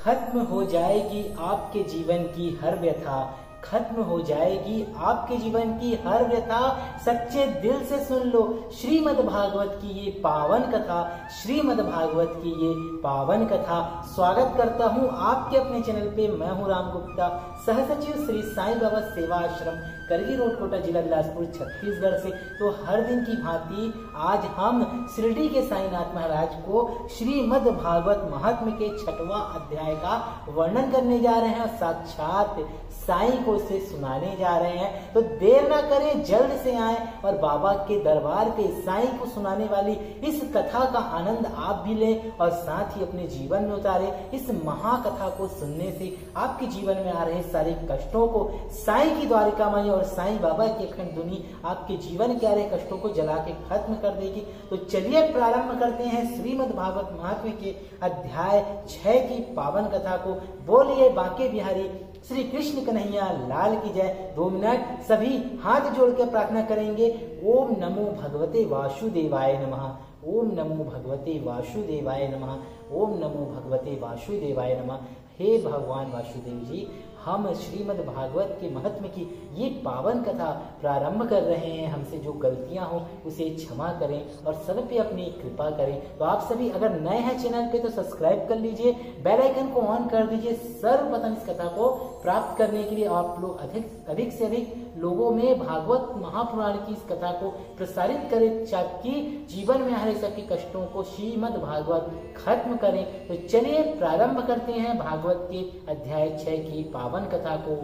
खत्म हो जाएगी आपके जीवन की हर व्यथा, खत्म हो जाएगी आपके जीवन की हर व्यथा। सच्चे दिल से सुन लो श्रीमद् भागवत की ये पावन कथा, श्रीमद् भागवत की ये पावन कथा। स्वागत करता हूँ आपके अपने चैनल पे। मैं हूँ राम गुप्ता, सह सचिव श्री साईं बाबा सेवा आश्रम, करगी रोड, कोटा, जिला बिलासपुर, छत्तीसगढ़ से। तो हर दिन की भांति आज हम शिरडी के साईनाथ महाराज को श्रीमद् भागवत महात्म्य के 6वां अध्याय का वर्णन करने जा रहे हैं, साक्षात साईं को इसे सुनाने जा रहे हैं। तो देर ना करें, जल्द से आए और बाबा के दरबार पे साईं को सुनाने वाली इस कथा का आनंद आप भी लें और साथ ही अपने जीवन में उतारें। इस महाकथा को सुनने से आपके जीवन में आ रहे सारे कष्टों को साईं की द्वारिका माई और साईं बाबा की अखंड धुनी आपके जीवन के आ रहे कष्टों को जला के खत्म कर देगी। तो चलिए प्रारंभ करते हैं श्रीमद् भागवत महात्म्य के अध्याय 6 की पावन कथा को। बोलिए बांके बिहारी श्री कृष्ण कन्हैया लाल की जय। 2 मिनट सभी हाथ जोड़ के प्रार्थना करेंगे। ओम नमो भगवते वासुदेवाय नमः, ओम नमो भगवते वासुदेवाय नमः, ओम नमो भगवते वासुदेवाय नमः। हे भगवान वासुदेव जी, हम श्रीमद् भागवत के महात्म्य की ये पावन कथा प्रारंभ कर रहे हैं। हमसे जो गलतियां हो उसे क्षमा करें और सब पे अपनी कृपा करें। तो आप सभी अगर नए हैं चैनल पे तो सब्सक्राइब कर लीजिए, बेल आइकन को ऑन कर दीजिए सर्वप्रथम इस कथा को प्राप्त करने के लिए। आप लोग अधिक से अधिक लोगों में भागवत महापुराण की इस कथा को प्रसारित करें ताकि जीवन में आ रहे सबके कष्टों को श्रीमद् भागवत खत्म करें। तो चलिए प्रारंभ करते हैं भागवत के अध्याय 6 की पावन कथा को।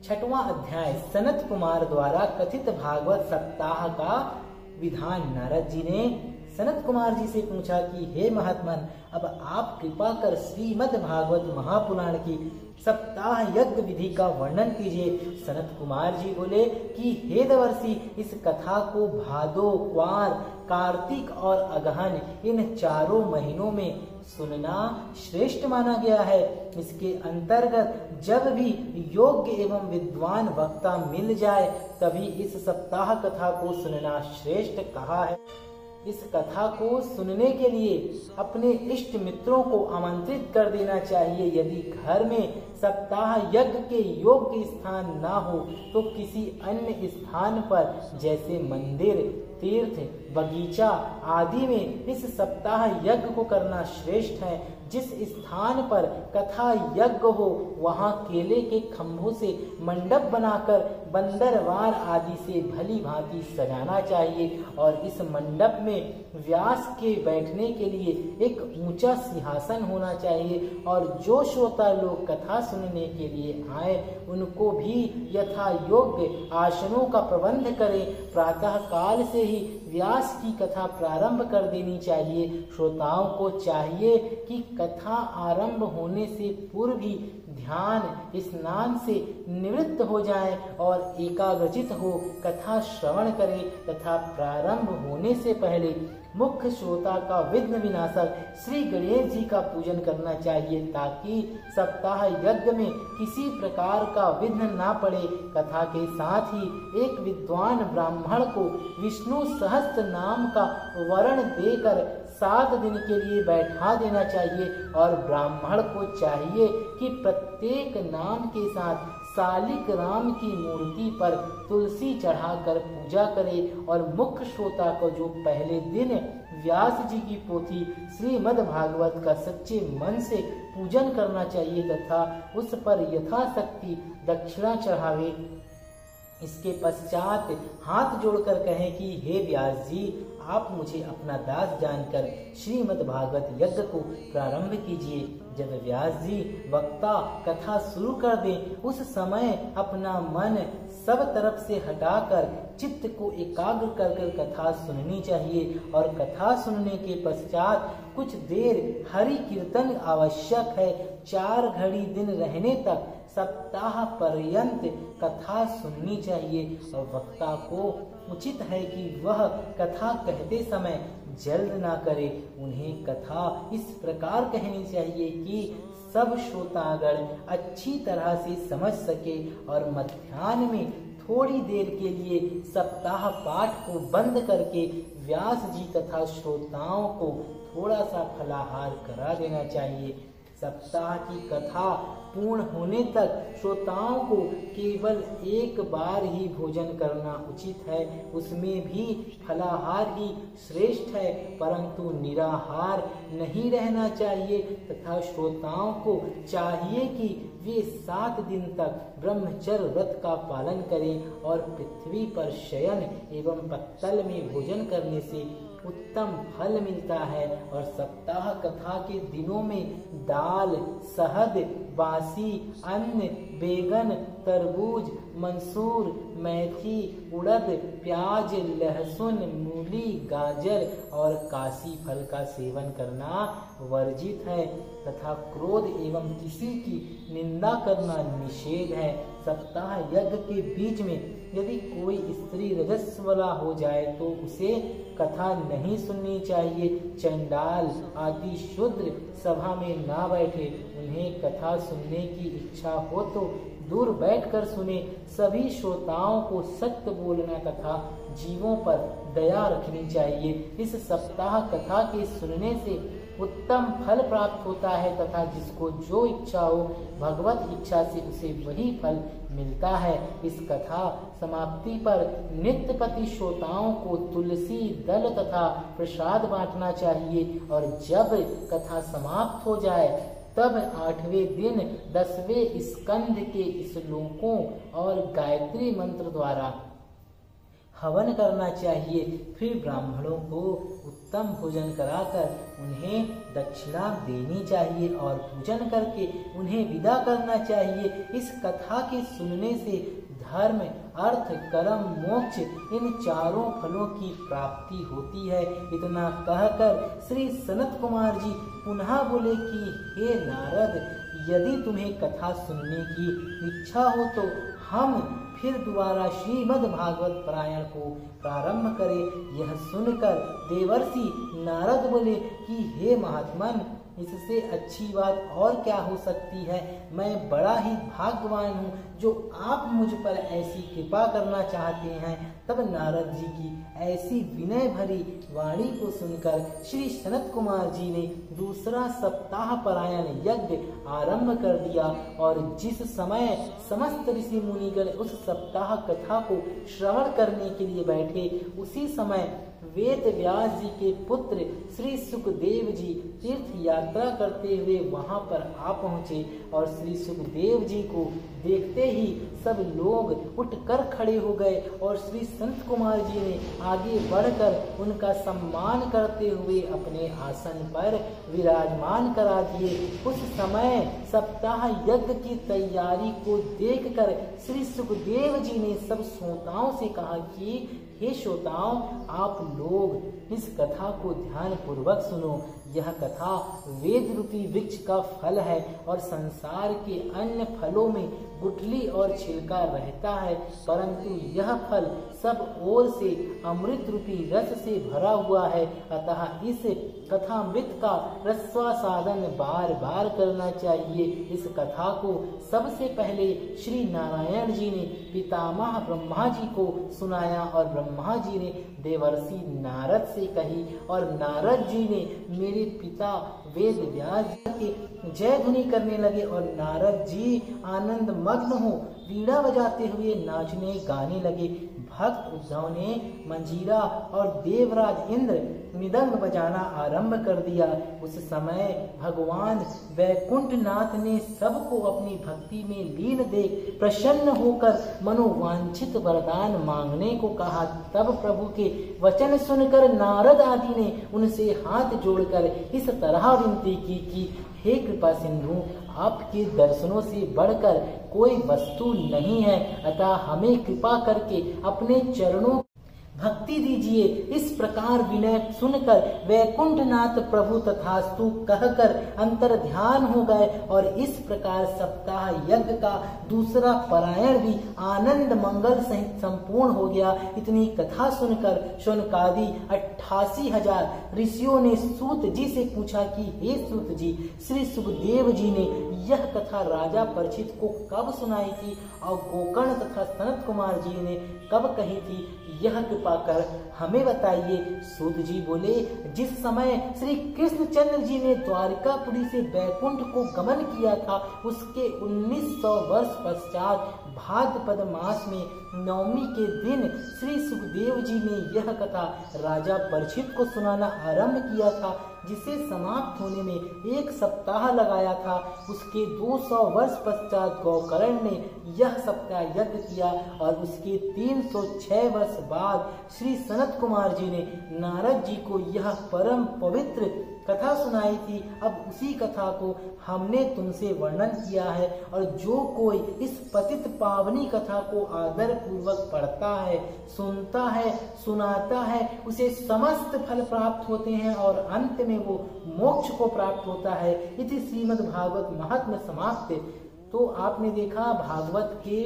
6वां अध्याय सनत कुमार द्वारा कथित भागवत सप्ताह का विधान। नारद जी ने सनत कुमार जी से पूछा कि हे महात्मन, अब आप कृपा कर श्रीमद् भागवत महापुराण की सप्ताह यज्ञ विधि का वर्णन कीजिए। सनत कुमार जी बोले कि हे देवर्षि, इस कथा को भादो, क्वार, कार्तिक और अगहन इन 4 महीनों में सुनना श्रेष्ठ माना गया है। इसके अंतर्गत जब भी योग्य एवं विद्वान वक्ता मिल जाए तभी इस सप्ताह कथा को सुनना श्रेष्ठ कहा है। इस कथा को सुनने के लिए अपने इष्ट मित्रों को आमंत्रित कर देना चाहिए। यदि घर में सप्ताह यज्ञ के योग्य स्थान ना हो तो किसी अन्य स्थान पर जैसे मंदिर, तीर्थ, बगीचा आदि में इस सप्ताह यज्ञ को करना श्रेष्ठ है। जिस स्थान पर कथा यज्ञ हो वहां केले के खंभों से मंडप बनाकर बंदरवार आदि से भली भांति सजाना चाहिए और इस मंडप में व्यास के बैठने के लिए एक ऊंचा सिंहासन होना चाहिए और जो श्रोता लोग कथा सुनने के लिए आए उनको भी यथा योग्य आसनों का प्रबंध करें। प्रातः काल से ही व्यास की कथा प्रारंभ कर देनी चाहिए। श्रोताओं को चाहिए कि कथा आरंभ होने से पूर्व ही ध्यान स्नान से निवृत्त हो जाएं और एकाग्रचित हो कथा श्रवण करें तथा प्रारंभ होने से पहले मुख्य श्रोता का विघ्न विनाशक श्री गणेश जी का पूजन करना चाहिए ताकि सप्ताह यज्ञ में किसी प्रकार का विघ्न ना पड़े। कथा के साथ ही एक विद्वान ब्राह्मण को विष्णु सहस्त्र नाम का वर्ण देकर 7 दिन के लिए बैठा देना चाहिए और ब्राह्मण को चाहिए कि प्रत्येक नाम के साथ सालिक राम की मूर्ति पर तुलसी चढ़ाकर पूजा करे और मुख्य श्रोता को जो पहले दिन व्यास जी की पोथी श्रीमद् भागवत का सच्चे मन से पूजन करना चाहिए तथा उस पर यथाशक्ति दक्षिणा चढ़ावे। इसके पश्चात हाथ जोड़कर कहें कि हे व्यास जी, आप मुझे अपना दास जानकर श्रीमद् भागवत यज्ञ को प्रारंभ कीजिए। जब व्यास जी वक्ता कथा शुरू कर दें उस समय अपना मन सब तरफ से हटाकर चित्त को एकाग्र कर कथा सुननी चाहिए और कथा सुनने के पश्चात कुछ देर हरि कीर्तन आवश्यक है। 4 घड़ी दिन रहने तक सप्ताह पर्यंत कथा सुननी चाहिए और वक्ता को उचित है कि वह कथा कहते समय जल्द ना करे। उन्हें कथा इस प्रकार कहनी चाहिए कि सब श्रोतागण अच्छी तरह से समझ सके और मध्याह्न में थोड़ी देर के लिए सप्ताह पाठ को बंद करके व्यास जी तथा श्रोताओं को थोड़ा सा फलाहार करा देना चाहिए। सप्ताह की कथा पूर्ण होने तक श्रोताओं को केवल एक बार ही भोजन करना उचित है। उसमें भी फलाहार ही श्रेष्ठ है, परंतु निराहार नहीं रहना चाहिए। तथा श्रोताओं को चाहिए कि वे 7 दिन तक ब्रह्मचर्य व्रत का पालन करें और पृथ्वी पर शयन एवं पत्तल में भोजन करने से उत्तम फल मिलता है। और सप्ताह कथा के दिनों में दाल, शहद, बासी अन्न, बैगन, तरबूज, मंसूर, मेथी, उड़द, प्याज, लहसुन, मूली, गाजर और काशी फल का सेवन करना वर्जित है। तथा क्रोध एवं किसी की निंदा करना निषेध है। सप्ताह यज्ञ के बीच में यदि कोई स्त्री रजस्वला हो जाए तो उसे कथा नहीं सुननी चाहिए। चंडाल आदि शूद्र सभा में ना बैठे। उन्हें कथा सुनने की इच्छा हो तो दूर बैठकर सुने। सभी श्रोताओं को सत्य बोलना तथा जीवों पर दया रखनी चाहिए। इस सप्ताह कथा के सुनने से उत्तम फल प्राप्त होता है तथा जिसको जो इच्छा हो भगवत इच्छा से उसे वही फल मिलता है। इस कथा समाप्ति पर नित्यपति श्रोताओं को तुलसी दल तथा प्रसाद बांटना चाहिए। और जब कथा समाप्त हो जाए तब 8वें दिन 10वें स्कंध के श्लोकों और गायत्री मंत्र द्वारा हवन करना चाहिए। फिर ब्राह्मणों को उत्तम भोजन कराकर उन्हें दक्षिणा देनी चाहिए और पूजन करके उन्हें विदा करना चाहिए। इस कथा के सुनने से धर्म, अर्थ, कर्म, मोक्ष इन चारों फलों की प्राप्ति होती है। इतना कहकर श्री सनत कुमार जी पुनः बोले कि हे नारद, यदि तुम्हें कथा सुनने की इच्छा हो तो हम फिर दोबारा श्रीमद् भागवत पारायण को प्रारंभ करें। यह सुनकर देवर्षि नारद बोले कि हे महात्मन, इससे अच्छी बात और क्या हो सकती है। मैं बड़ा ही भाग्यवान हूँ जो आप मुझ पर ऐसी कृपा करना चाहते हैं। तब नारद जी की ऐसी विनय भरी वाणी को सुनकर श्री सनत कुमार जी ने दूसरा सप्ताह परायण यज्ञ आरंभ कर दिया। और जिस समय समस्त ऋषि मुनिगण उस सप्ताह कथा को श्रवण करने के लिए बैठे, उसी समय वेद व्यास जी के पुत्र श्री सुखदेव जी तीर्थ यात्रा करते हुए वहां पर आ पहुंचे। और श्री सुखदेव जी को देखते ही सब लोग उठकर खड़े हो गए और श्री संत कुमार जी ने आगे बढ़कर उनका सम्मान करते हुए अपने आसन पर विराजमान करा दिए। उस समय सप्ताह यज्ञ की तैयारी को देखकर श्री सुखदेव जी ने सब श्रोताओं से कहा कि हे श्रोताओं, आप लोग इस कथा को ध्यान पूर्वक सुनो। यह कथा वेद रूपी वृक्ष का फल है और संसार के अन्य फलों में गुठली और छिलका रहता है, परंतु यह फल सब ओर से अमृत रूपी रस से भरा हुआ है। अतः इस कथामृत का रसास्वादन बार बार करना चाहिए। इस कथा को सबसे पहले श्री नारायण जी ने पितामह ब्रह्मा जी को सुनाया और ब्रह्मा जी ने देवर्षि नारद से कही और नारद जी ने मेरे पिता वेद व्यास जी के जय ध्वनि करने लगे और नारद जी आनंद मग्न हो वीणा बजाते हुए नाचने गाने लगे। भक्त उद्धव ने मंजीरा और देवराज इंद्र मृदंग बजाना आरंभ कर दिया। उस समय भगवान वैकुंठनाथ ने सबको अपनी भक्ति में लीन देख प्रसन्न होकर मनोवांछित वरदान मांगने को कहा। तब प्रभु के वचन सुनकर नारद आदि ने उनसे हाथ जोड़कर इस तरह विनती की कि हे कृपा सिंधु, आपके दर्शनों से बढ़कर कोई वस्तु नहीं है, अतः हमें कृपा करके अपने चरणों भक्ति दीजिए। इस प्रकार विनय सुनकर वैकुंठनाथ प्रभु तथास्तु कहकर अंतर ध्यान हो गए और इस प्रकार सप्ताह यज्ञ का दूसरा परायण भी आनंद मंगल सहित संपूर्ण हो गया। इतनी कथा सुनकर शौनकादि 88,000 ऋषियों ने सूत जी से पूछा कि हे सूत जी, श्री सुखदेव जी ने यह कथा राजा परीक्षित को कब सुनाई थी और गोकर्ण तथा सनत कुमार जी ने कब कही थी, यह कृपा कर हमें बताइए। सूत जी बोले, जिस समय श्री कृष्णचंद्र जी ने द्वारिकापुरी से बैकुंठ को गमन किया था, उसके 1900 वर्ष पश्चात भाद्रपद मास में नवमी के दिन श्री सुखदेव जी ने यह कथा राजा परीक्षित को सुनाना आरंभ किया था, जिसे समाप्त होने में 1 सप्ताह लगाया था। उसके 200 वर्ष पश्चात गोकर्ण ने यह सप्ताह यज्ञ किया और उसके 306 वर्ष बाद श्री सनत कुमार जी ने नारद जी को यह परम पवित्र कथा सुनाई थी। अब उसी कथा को हमने तुमसे वर्णन किया है, और जो कोई इस पतित पावनी कथा को आदर पूर्वक पढ़ता है, सुनता है, सुनाता है, उसे समस्त फल प्राप्त होते हैं और अंत में वो मोक्ष को प्राप्त होता है। इति श्रीमद् भागवत महात्म्य समाप्त। तो आपने देखा भागवत के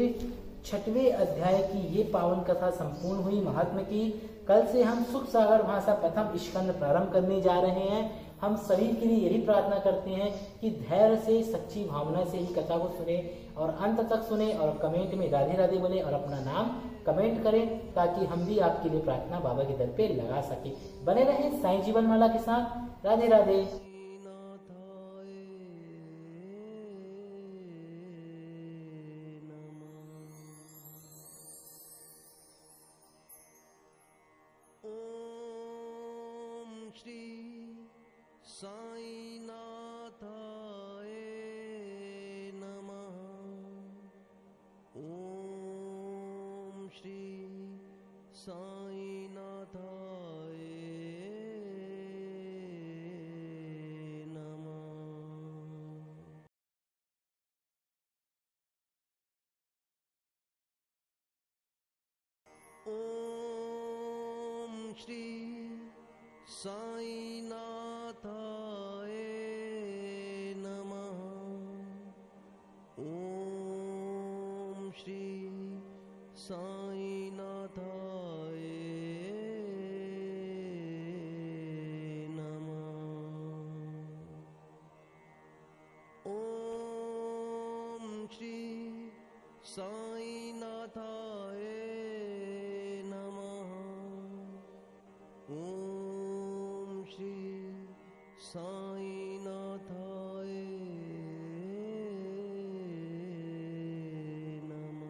6वें अध्याय की ये पावन कथा संपूर्ण हुई महात्म्य की। कल से हम सुख सागर भाषा प्रथम स्कंद प्रारंभ करने जा रहे हैं। हम सभी के लिए यही प्रार्थना करते हैं कि धैर्य से, सच्ची भावना से ही कथा को सुने और अंत तक सुने और कमेंट में राधे राधे बोले और अपना नाम कमेंट करें, ताकि हम भी आपके लिए प्रार्थना बाबा के दर पे लगा सके। बने रहें साईं जीवन माला के साथ। राधे राधे। साईं नाथाय नमः। ओम श्री साईं नाथाय नमः। ओम श्री साईं नाथाय नमः। ओम श्री साईं नाथाय नमः। ओम श्री साईं नाथाय नमः। ओम श्री साईं नाथाय नमः।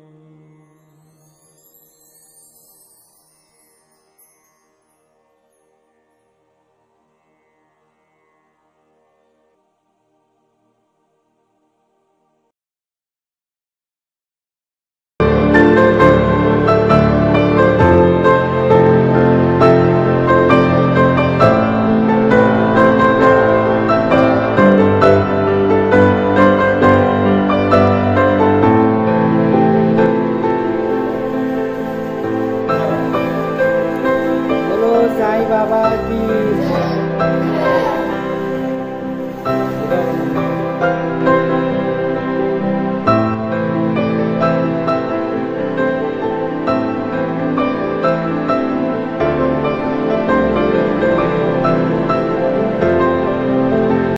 बोलो साईं बाबा की।